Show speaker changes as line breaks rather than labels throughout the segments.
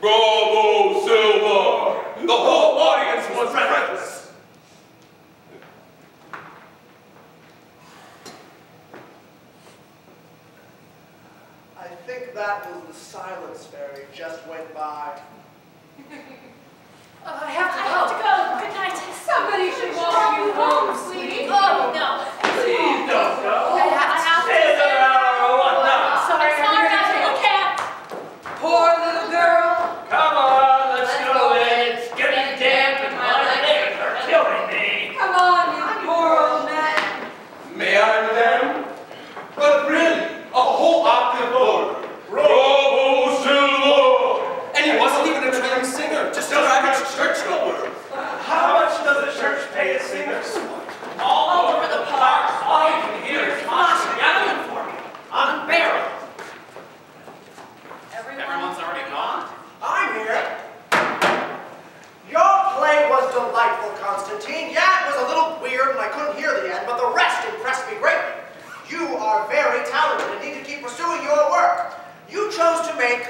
Bravo, Silver! The whole audience was breathless.
I think that was the silence fairy just went by.
I have to go. Good night. Somebody should walk you home, sweetie. Oh, no.
Please don't go.
I have to
Stay there or whatnot.
Sorry, I can't. Poor little girl.
Come on, let's go in. It's getting damp and my legs are killing me.
Come on, you poor old man.
May I, madame? But really, a whole octave lower. Bravo, Silver! And he wasn't even a trained singer, just a average churchgoer. How much does a church pay a singer? All over the park, all you can hear is moshing yelling for me. Unbearable. Everyone's already gone?
I'm here. Your play was delightful, Constantine. Yeah, it was a little weird and I couldn't hear the end, but the rest impressed me greatly. You are very talented and need to keep pursuing your work. You chose to make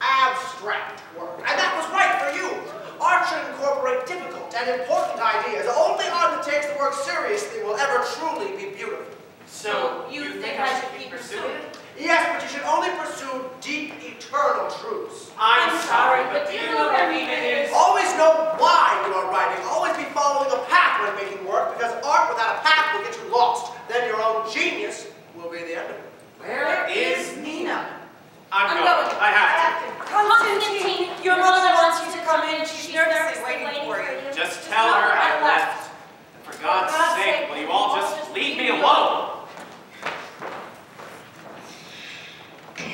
abstract work, and that was right for you. Art should incorporate difficult and important ideas. Only art that takes the work seriously will ever truly be beautiful.
So, you think I should keep pursuing?
Yes, but you should only pursue deep, eternal truths.
I'm sorry, but do you know what I mean it is?
Always know why you are writing. Always be following a path when making work, because art without a path will get you lost. Then your own genius will be the end of it.
Where is Nina? I'm
going.
I have to.
Constantine, your mother wants you to come in. She's nervously waiting for you.
Just tell her I left. And for God's sake, will you all just leave me alone?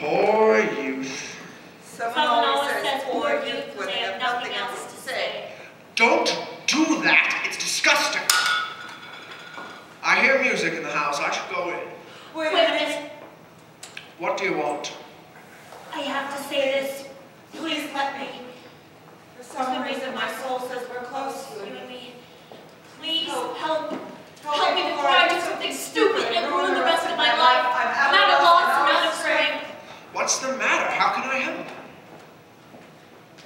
Poor youth.
Someone always says poor youth when they have nothing else to say.
Don't do that. It's disgusting. I hear music in the house. I should go in.
Wait a minute.
What do you want?
I have to say this. Please let me. For some reason, my soul says we're close, you and me. Please help me before I do something stupid and ruin the rest of my life. I'm at a loss, I'm out of frame.
What's the matter? How can I help?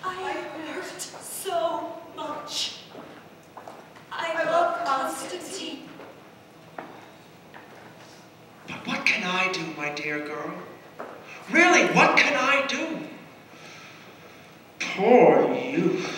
I hurt so much. I love Constantine.
But what can I do, my dear girl? Really, what can I do? Poor youth.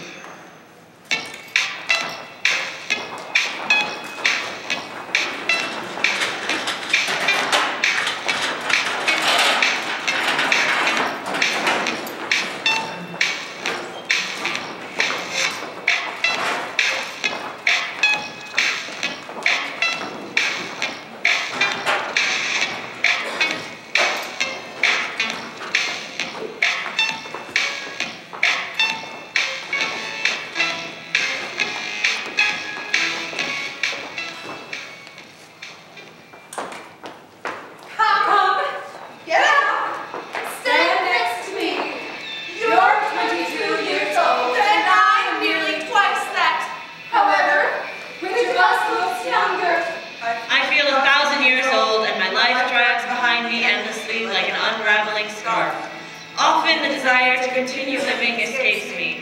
Often the desire to continue living escapes me.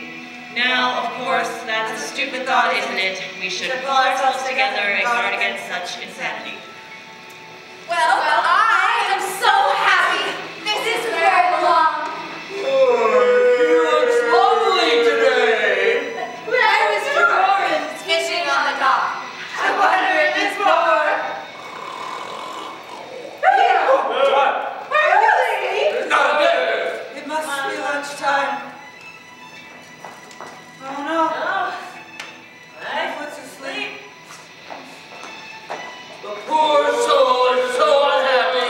Now, of course, that's a stupid thought, isn't it? We should pull ourselves together and guard against such insanity.
Well, I am so happy. This is where I belong.
He looks lovely today.
Where is Mr. Gorin? Fishing on the dock. I wonder if it's more.
What?
Really?
Not a bit.
It must be lunchtime. Oh no. My foot's asleep.
The poor soul is so unhappy.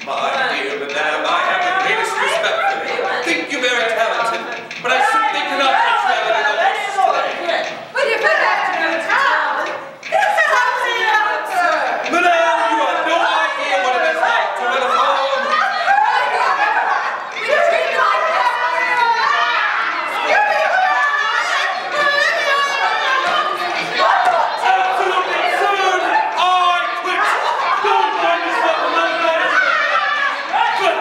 My dear madame, I have the greatest respect for you. I think you very talented, but I simply cannot portray it in the least today.
But if I have to go to town, it's a happy answer.
Madame, you have no idea what it is like to live at home.
We treat you like that.
Absolutely absurd! I quit! Don't find yourself another man! Quit!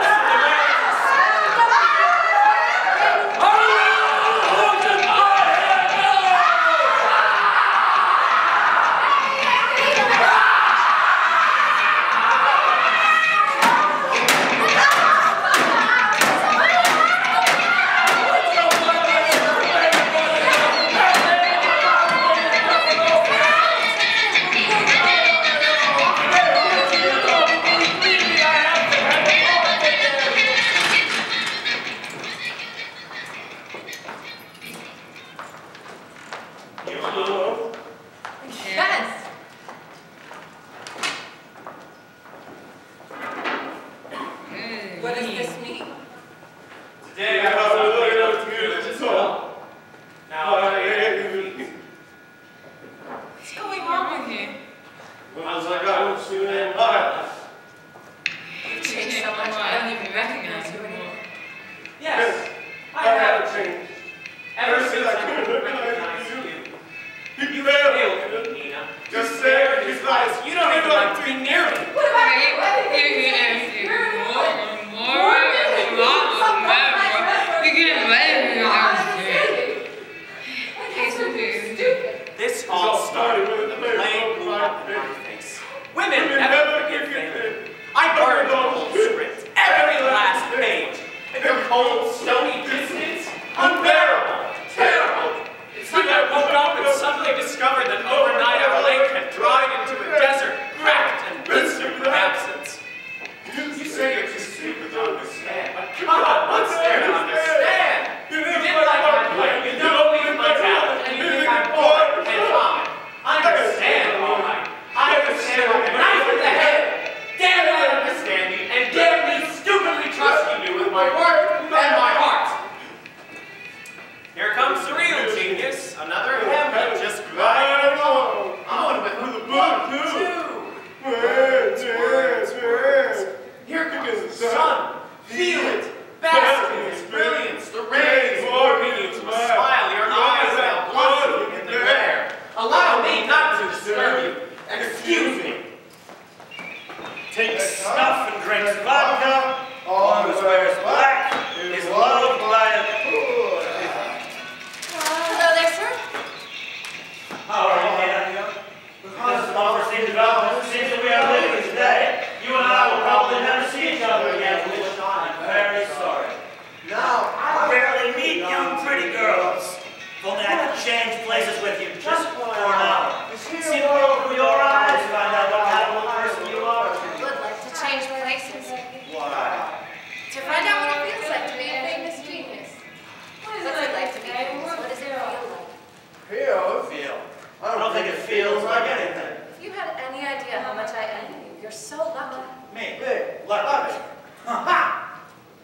Yes. What does this mean?
Today I have to look at the community as well. Now I
What's going on with you?
when I was like, I was shooting in my life.
You've changed so much, I don't even recognize you anymore.
Yes, I have changed. Ever since I couldn't recognize you. You failed, Nina. Just stare at his eyes. You don't even like to be near me.
What about you?
This all started with the flame blew up in my face. Women never forgive you. I burned the whole script, every last page. And your cold, stony distance, unbearable, terrible. It's like I woke up and suddenly discovered that overnight our lake had dried into a desert, cracked and blistered with absence. You say you're too stupid to understand, but God, what's there to understand? You didn't like my play, you don't believe my talent, and you think I'm bored and common. I understand, all right. I understand like a knife in the head. Dare me understand me, and dare me stupidly trusting you with my work and my heart. Here comes the real genius, another Hamlet just gliding along. On with the book, too. Words. Here comes the sun. Feel it. Bask in its brilliance. The rays bore me into a smile. Your eyes now blossoming in the air. Allow me not to disturb you. Excuse me.
Takes snuff and drinks vodka. All who wears black is loved by a poor.
Hello there, sir.
How are you, Nina? This is unforeseen development. It seems that we are leaving today. You and I will probably never see each other again, for which I'm very sorry.
Now,
I rarely meet young, pretty girls. If only I could change places with you just for an hour. See the world through your eyes, find out what kind of person you are.
I would like to change places.
Why?
To find out what it feels like to be a famous genius. What is it like to be famous? What does it feel like?
Feel? I don't think it feels like anything.
If you had any idea how much I envy you, you're so lucky.
Me? Lucky? Ha!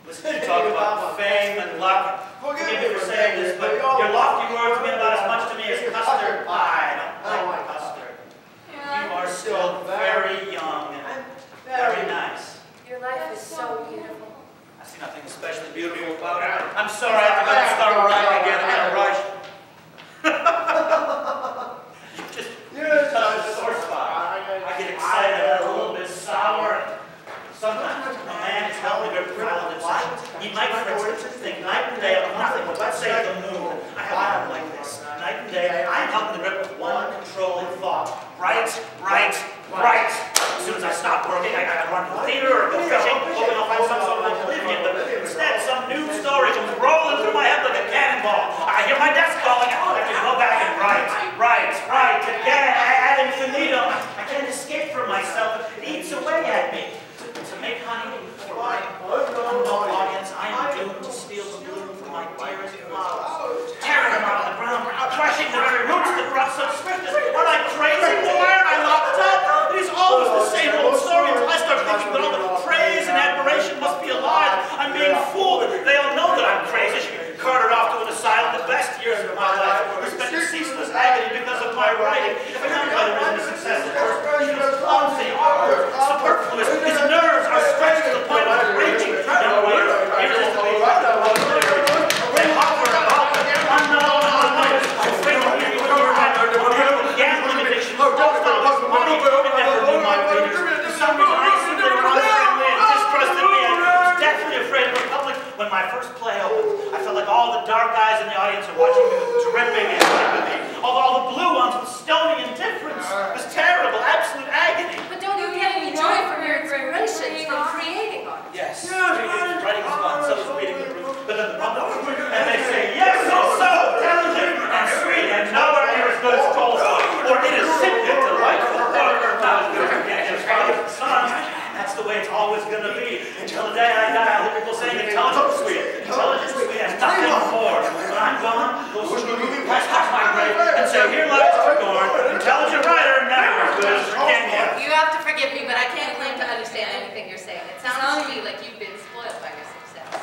Listen, you talk about fame and luck. Forgive me for saying this, but your lofty words mean about as much to me as custard pie. I don't like custard. You are still very young and very nice.
Your life is so beautiful.
I see nothing especially beautiful about it. I'm sorry, I forgot to start writing again. I'm in a rush. You just touch a sore spot. I get excited, a little bit sour. Sometimes a man is held in a proud obsession. He might, for instance, think night and day of nothing but, let's say, the moon. I have a like this. Night and day, I'm held in the grip with one controlling thought. Right. As soon as I stop working, I gotta run to the theater or go fishing, hoping I'll find some sort of oblivion. But instead, some new story comes rolling through my head like a cannonball. I hear my desk calling out. I can go back and write. Again, ad infinitum. I can't escape from myself. It eats away at me. To make honey for my unknown audience, I am doomed to steal the bloom from my dearest flowers, tearing them out of the ground, crushing the very roots that brought such swiftness. Am I crazy? Why aren't I locked up? It is always the same old story until I start thinking that all the praise first play opened, I felt like all the dark eyes in the audience are watching me with dripping and sympathy. All the blue ones with stony indifference. It was terrible, absolute agony.
But don't you get any joy from your inspirations, from creating art?
Yes, writing is fun, so is reading the proof. But then the public, and they say, yes, so talented and sweet and nowhere near as good as Tolstoy. Or it is simply a delightful book, not as good as Genghis Father's son. That's the way it's always going to be. Until the day I die, I'll hear people saying intelligence sweet, and nothing more. When I'm gone, those who press off my grave and say, here lies Tagore, intelligent writer, never as good as Virginia.
You have to forgive me, but I can't claim to understand anything you're saying. It sounds to me like you've been spoiled by your success.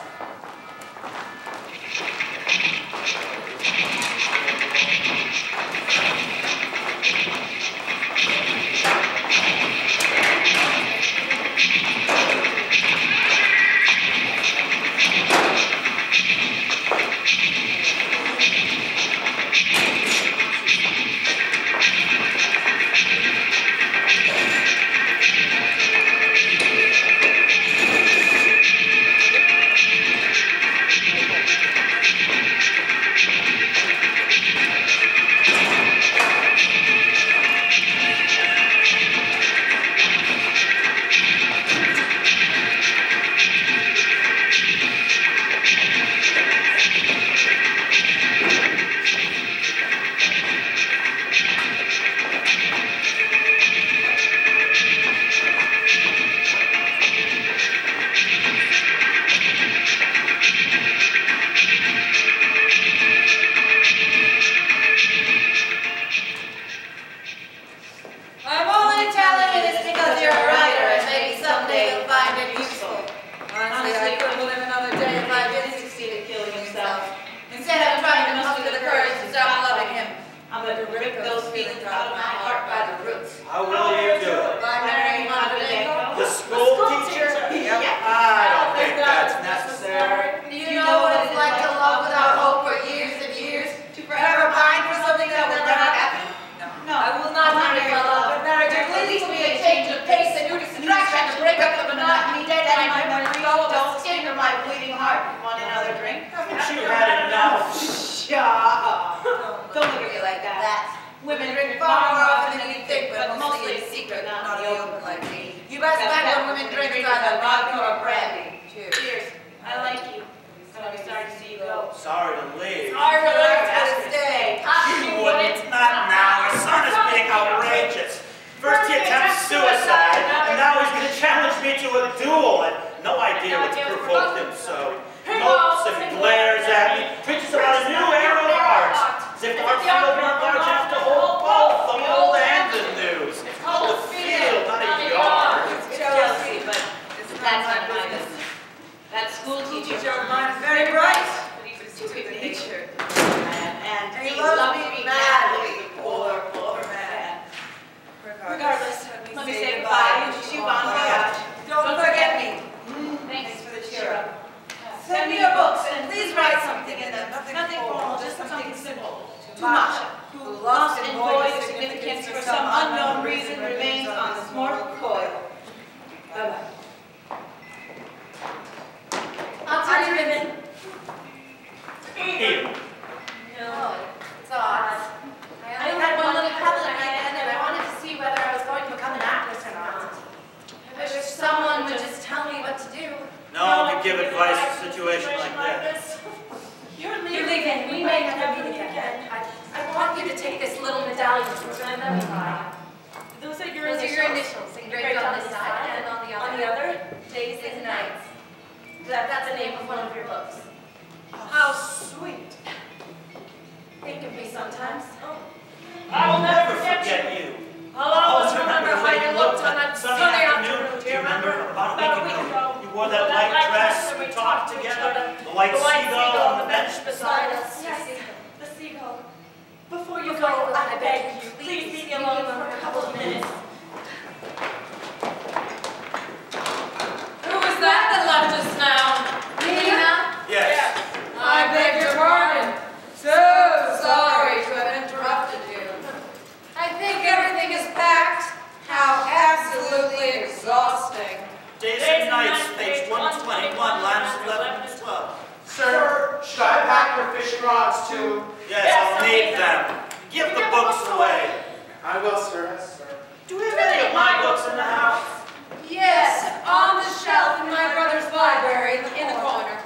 White Seagull on the bench
beside us. Yes, the Seagull. Before you go, I beg you, please leave me alone for a couple of minutes.
Who was that left us now? Nina?
Yes.
I beg your pardon. So sorry to have interrupted you. I think everything is packed. How absolutely exhausting.
Days and Nights, page 121, lines 11 to 12.
rods too.
Yes, I'll need them. Give the books away.
I will, sir. Yes, sir.
Do we have any of my books in the house?
Yes, on the shelf in my brother's library in the corner.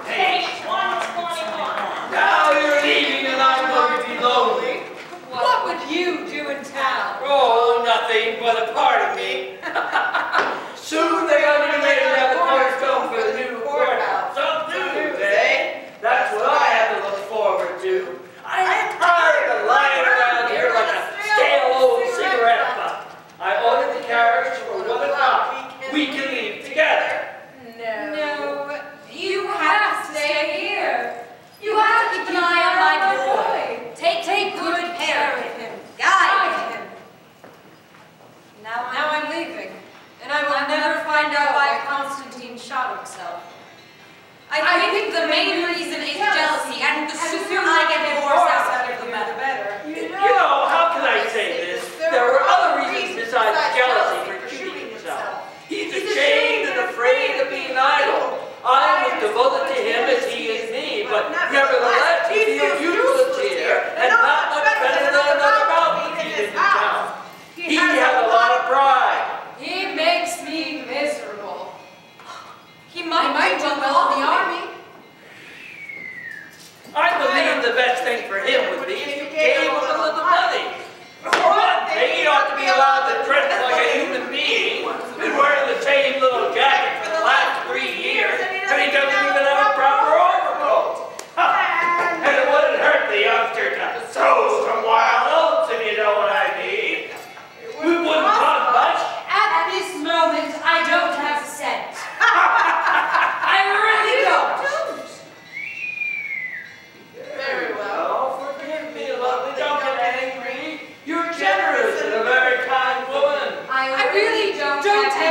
Page 121.
Now you're leaving and I'm going to be lonely.
What would you do in town?
Oh, nothing but a part of me. Soon they're going to be laying down the cornerstone for the new courthouse.
Some do,
Eh? That's what I have to look forward to. I am tired of lying around here like a stale old cigarette butt. I ordered the carriage for 1 o'clock. We can leave together.
No, you have to stay here. You have to keep an eye on my boy. Take good care of him. Guide him. Now I'm leaving, and I will never find out why Constantine shot himself. I think the main reason is jealousy, and the sooner I get divorced out of the better.
You know, how can I say this? There were other reasons besides jealousy for shooting himself. He's ashamed and afraid of being idle. I am as devoted to him as he is me, but nevertheless he feels useless here and not much better than another mountain in town. He has a lot of pride.
He makes me miserable. He might do well in the army.
I believe the best thing for him would be if you gave him a little money. For one thing, he ought to be allowed to dress like a human being and wear the same little jacket for the last 3 years, and he doesn't even have a proper overcoat. And it wouldn't hurt the youngster to throw some wild oats, if you know what I mean. We wouldn't cost much.
At this moment, I don't have a cent. I really don't.
Very well. Forgive me, lovely. Don't get angry. You're generous and a very kind woman.
I really don't have